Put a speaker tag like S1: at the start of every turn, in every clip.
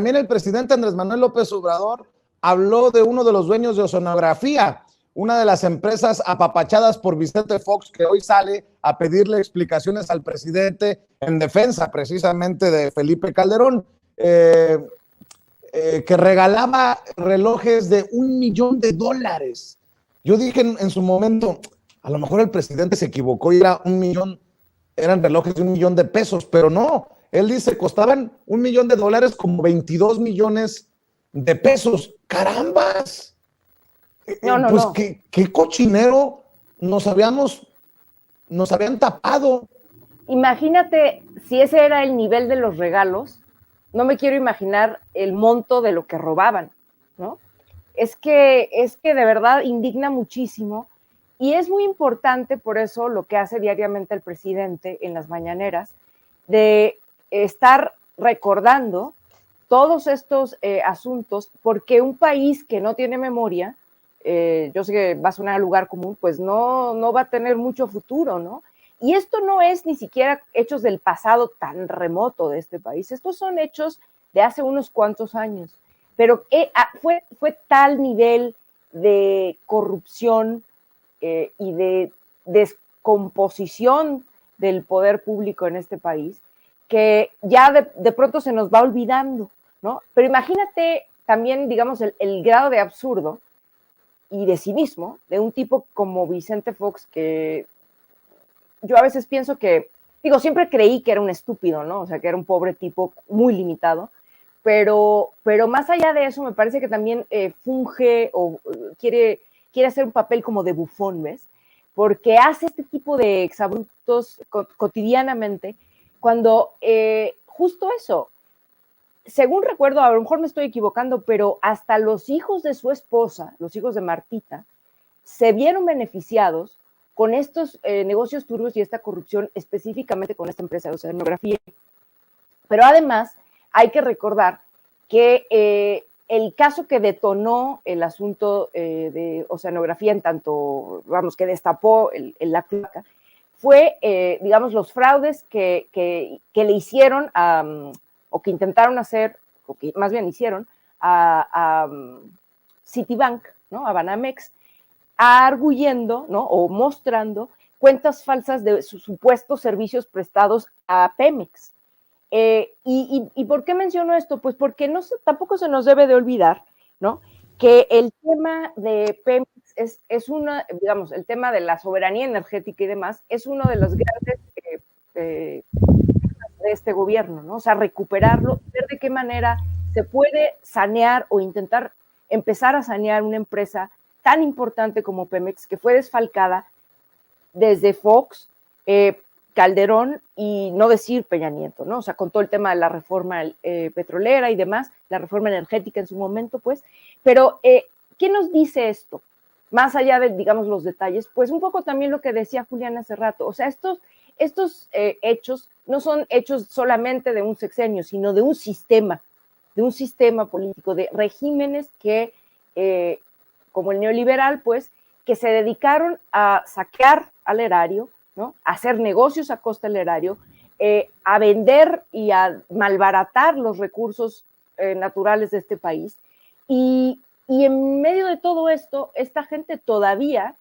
S1: también el presidente Andrés Manuel López Obrador habló de uno de los dueños de Oceanografía, una de las empresas apapachadas por Vicente Fox, que hoy sale a pedirle explicaciones al presidente en defensa precisamente de Felipe Calderón, que regalaba relojes de $1 millón. Yo dije en su momento, a lo mejor el presidente se equivocó y era $1 millón, eran relojes de $1 millón, pero no, él dice costaban $1 millón, como 22 millones de pesos. ¡Carambas!
S2: No,
S1: pues
S2: no.
S1: ¿qué cochinero nos habían tapado?
S2: Imagínate si ese era el nivel de los regalos, no me quiero imaginar el monto de lo que robaban, ¿no? Es que de verdad indigna muchísimo y es muy importante por eso lo que hace diariamente el presidente en las mañaneras, de estar recordando todos estos asuntos, porque un país que no tiene memoria, yo sé que va a sonar lugar común, pues no va a tener mucho futuro, ¿no? Y esto no es ni siquiera hechos del pasado tan remoto de este país, estos son hechos de hace unos cuantos años, pero fue tal nivel de corrupción y de descomposición del poder público en este país, que ya de pronto se nos va olvidando, ¿no? Pero imagínate también, digamos, el grado de absurdo y de cinismo de un tipo como Vicente Fox, que yo a veces pienso que, siempre creí que era un estúpido, ¿no? O sea, que era un pobre tipo muy limitado, pero más allá de eso, me parece que también funge o quiere hacer un papel como de bufón, ¿ves? Porque hace este tipo de exabruptos cotidianamente, cuando justo eso, según recuerdo, a lo mejor me estoy equivocando, pero hasta los hijos de su esposa, los hijos de Martita, se vieron beneficiados con estos negocios turbios y esta corrupción, específicamente con esta empresa de oceanografía. Pero además hay que recordar que el caso que detonó el asunto de oceanografía, en tanto, vamos, que destapó la cloaca, fue, digamos, los fraudes que le hicieron o que intentaron hacer, o que más bien hicieron, a Citibank, ¿no? A Banamex, arguyendo, ¿no? O mostrando cuentas falsas de sus supuestos servicios prestados a Pemex. ¿Y por qué menciono esto? Pues porque tampoco se nos debe de olvidar, ¿no? Que el tema de Pemex es una, digamos, el tema de la soberanía energética y demás, es uno de los grandes de este gobierno, ¿no? O sea, recuperarlo, ver de qué manera se puede sanear o intentar empezar a sanear una empresa tan importante como Pemex, que fue desfalcada desde Fox, Calderón y no decir Peña Nieto, ¿no? O sea, con todo el tema de la reforma petrolera y demás, la reforma energética en su momento, pues. Pero, ¿qué nos dice esto? Más allá de, digamos, los detalles, pues un poco también lo que decía Julián hace rato. O sea, estos hechos no son hechos solamente de un sexenio, sino de un sistema político, de regímenes que, como el neoliberal, pues, que se dedicaron a saquear al erario, ¿no? A hacer negocios a costa del erario, a vender y a malbaratar los recursos naturales de este país. Y en medio de todo esto, esta gente todavía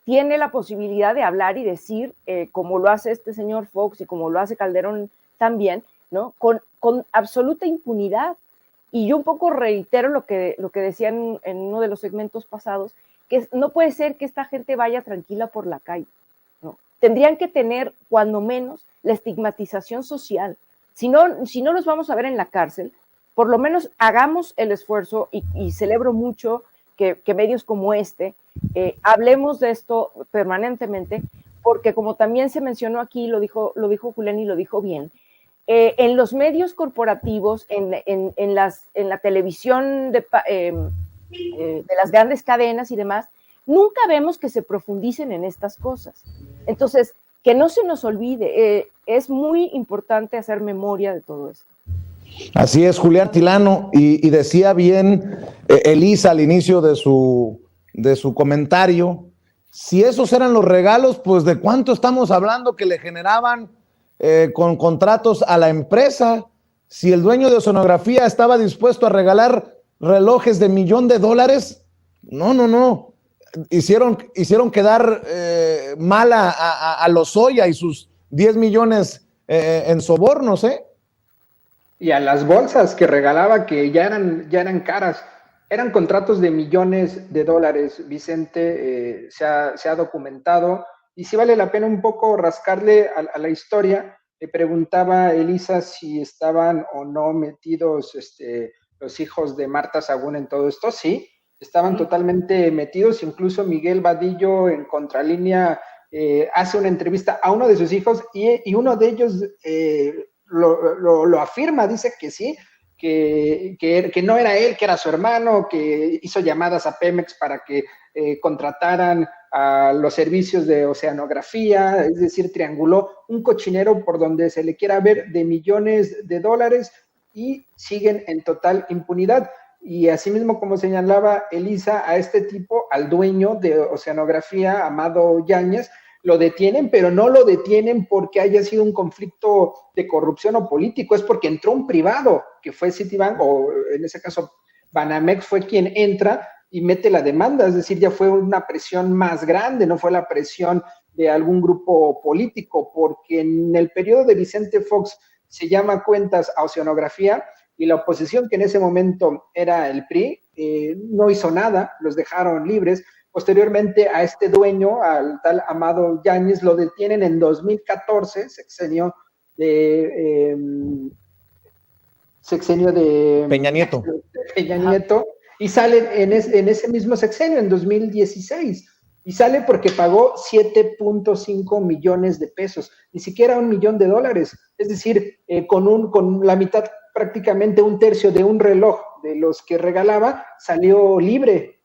S2: tiene la posibilidad de hablar y decir, como lo hace este señor Fox y como lo hace Calderón también, ¿no? Con absoluta impunidad. Y yo un poco reitero lo que decían en uno de los segmentos pasados, que no puede ser que esta gente vaya tranquila por la calle, ¿no? Tendrían que tener, cuando menos, la estigmatización social. Si no los vamos a ver en la cárcel, por lo menos hagamos el esfuerzo, y celebro mucho que medios como este hablemos de esto permanentemente, porque como también se mencionó aquí, lo dijo Julián y lo dijo bien, en los medios corporativos, en la televisión de las grandes cadenas y demás, nunca vemos que se profundicen en estas cosas. Entonces, que no se nos olvide, es muy importante hacer memoria de todo esto.
S1: Así es, Julián Tilano, y decía bien Elisa al inicio de su comentario, si esos eran los regalos, pues ¿de cuánto estamos hablando que le generaban con contratos a la empresa? Si el dueño de Oceanografía estaba dispuesto a regalar relojes de $1,000,000, no. Hicieron quedar mal a Lozoya y sus 10 millones en sobornos, ¿eh?
S3: Y a las bolsas que regalaba, que ya eran caras. Eran contratos de millones de dólares, Vicente, se ha documentado. Y sí vale la pena un poco rascarle a la historia. Le preguntaba Elisa si estaban o no metidos los hijos de Marta Sagún en todo esto. Sí, estaban totalmente metidos. Incluso Miguel Vadillo en Contralínea hace una entrevista a uno de sus hijos y uno de ellos lo afirma, dice que sí, que no era él, que era su hermano, que hizo llamadas a Pemex para que contrataran a los servicios de oceanografía, es decir, trianguló un cochinero por donde se le quiera ver de millones de dólares y siguen en total impunidad. Y asimismo, como señalaba Elisa, a este tipo, al dueño de Oceanografía, Amado Yáñez, lo detienen, pero no lo detienen porque haya sido un conflicto de corrupción o político, es porque entró un privado, que fue Citibank, o en ese caso Banamex fue quien entra y mete la demanda, es decir, ya fue una presión más grande, no fue la presión de algún grupo político, porque en el periodo de Vicente Fox se llama cuentas a Oceanografía y la oposición, que en ese momento era el PRI, no hizo nada, los dejaron libres. Posteriormente a este dueño, al tal Amado Yáñez, lo detienen en 2014, sexenio de
S1: Peña Nieto.
S3: Peña Nieto, y sale en ese mismo sexenio, en 2016, y sale porque pagó 7.5 millones de pesos, ni siquiera $1 millón, es decir, con la mitad, prácticamente un tercio de un reloj de los que regalaba, salió libre.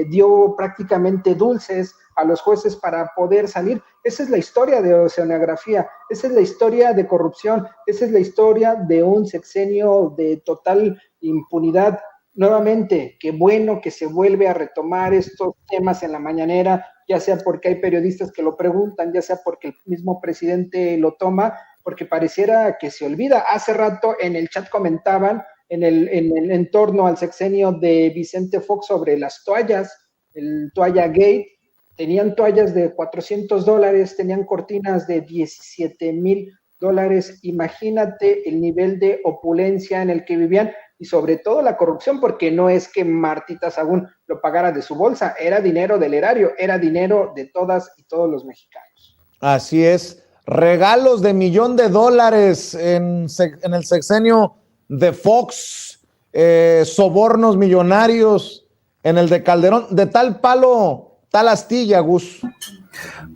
S3: Dio prácticamente dulces a los jueces para poder salir. Esa es la historia de Oceanografía, esa es la historia de corrupción, esa es la historia de un sexenio de total impunidad. Nuevamente, qué bueno que se vuelve a retomar estos temas en la mañanera, ya sea porque hay periodistas que lo preguntan, ya sea porque el mismo presidente lo toma, porque pareciera que se olvida. Hace rato en el chat comentaban en torno al sexenio de Vicente Fox sobre las toallas, el Toalla Gate, tenían toallas de $400, tenían cortinas de $17,000, imagínate el nivel de opulencia en el que vivían y sobre todo la corrupción, porque no es que Martita Sagún lo pagara de su bolsa, era dinero del erario, era dinero de todas y todos los mexicanos.
S1: Así es, regalos de $1 millón en el sexenio de Fox, sobornos millonarios en el de Calderón, de tal palo, tal astilla, Gus.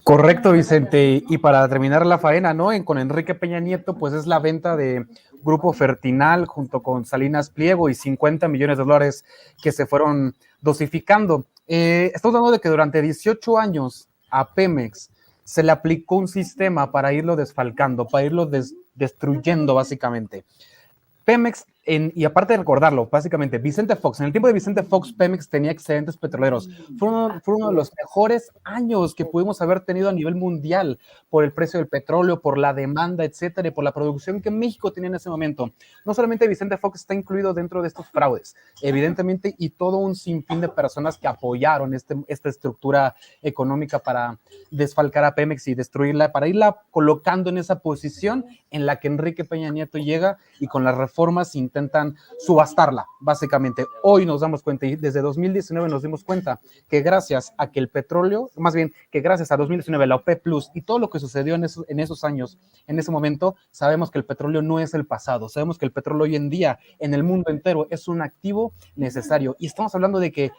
S4: Correcto, Vicente. Y para terminar la faena, ¿no? Con Enrique Peña Nieto, pues es la venta de Grupo Fertinal junto con Salinas Pliego y $50 millones que se fueron dosificando. Estamos hablando de que durante 18 años a Pemex se le aplicó un sistema para irlo desfalcando, para irlo destruyendo básicamente. Pemex, y aparte de recordarlo, básicamente, Vicente Fox, en el tiempo de Vicente Fox, Pemex tenía excedentes petroleros. Fue uno de los mejores años que pudimos haber tenido a nivel mundial por el precio del petróleo, por la demanda, etcétera, y por la producción que México tenía en ese momento. No solamente Vicente Fox está incluido dentro de estos fraudes, evidentemente, y todo un sinfín de personas que apoyaron esta estructura económica para desfalcar a Pemex y destruirla, para irla colocando en esa posición en la que Enrique Peña Nieto llega y con las reformas intentan subastarla, básicamente. Hoy nos damos cuenta, y desde 2019 nos dimos cuenta que gracias a que el petróleo, más bien que gracias a 2019, la OPEP Plus y todo lo que sucedió en esos años, en ese momento, sabemos que el petróleo no es el pasado, sabemos que el petróleo hoy en día, en el mundo entero, es un activo necesario. Y estamos hablando de que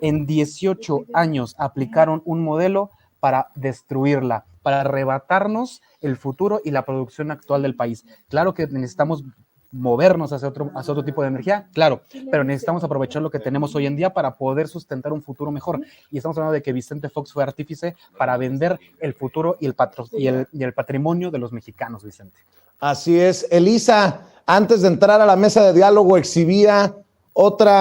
S4: en 18 años aplicaron un modelo para destruirla, para arrebatarnos el futuro y la producción actual del país. Claro que necesitamos movernos hacia otro tipo de energía, claro, pero necesitamos aprovechar lo que tenemos hoy en día para poder sustentar un futuro mejor. Y estamos hablando de que Vicente Fox fue artífice para vender el futuro y el patrimonio de los mexicanos, Vicente.
S1: Así es. Elisa, antes de entrar a la mesa de diálogo, exhibía otra